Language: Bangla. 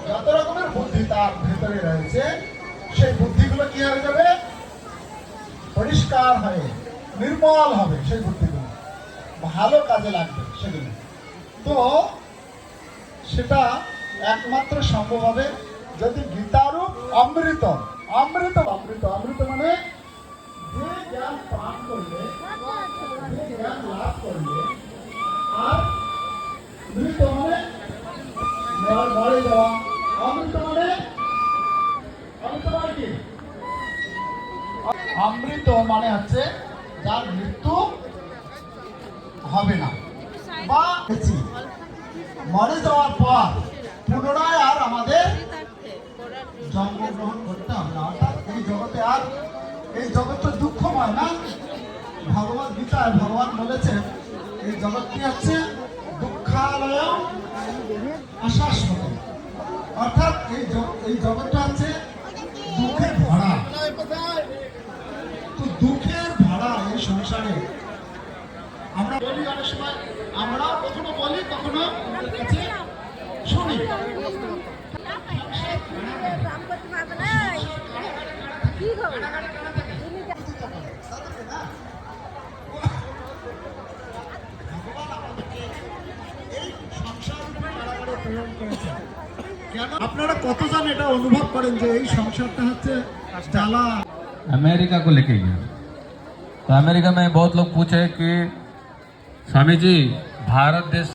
যত রকমের বুদ্ধি তার ভেতরে রয়েছে সেই বুদ্ধিগুলো কি হয়ে যাবে, পরিষ্কার হয়ে নির্মল হবে। সেই বুদ্ধিগুলো ভালো কাজে লাগবে সেগুলো। তো সেটা একমাত্র সম্ভব হবে যদি গীতারূপ অমৃত, অমৃত অমৃত অমৃত মানে যে জ্ঞান পান করলে, যে জ্ঞান লাভ করলে, আর মৃত মানে মরে যাওয়া, অমৃত মানে কি? অমৃত মানে হচ্ছে যার মৃত্যু হবে না, বা মরে যাওয়ার পর পুনরায় আর আমাদের জন্মগ্রহণ করতে হবে না। অর্থাৎ এই জগতে আর, এই জগৎ তো দুঃখময় না। ভগবত গীতায় ভগবান বলেছেন এই জগৎটি হচ্ছে দুঃখালয় অশাশ্বত। অর্থাৎ এই জগৎটা হচ্ছে দুঃখে ভরা। তো দুঃখের ভরা এই সংসারে আমরা বলি অনেক সময়, আমরা কখনো বলি কখনো শুনি। আপনারা কতজন এটা অনুভব করেন যে এই সংসারটা হচ্ছে জ্বালা? अमेरिका को लेके गया तो अमेरिका में बहुत लोग पूछे कि स्वामी जी भारत देश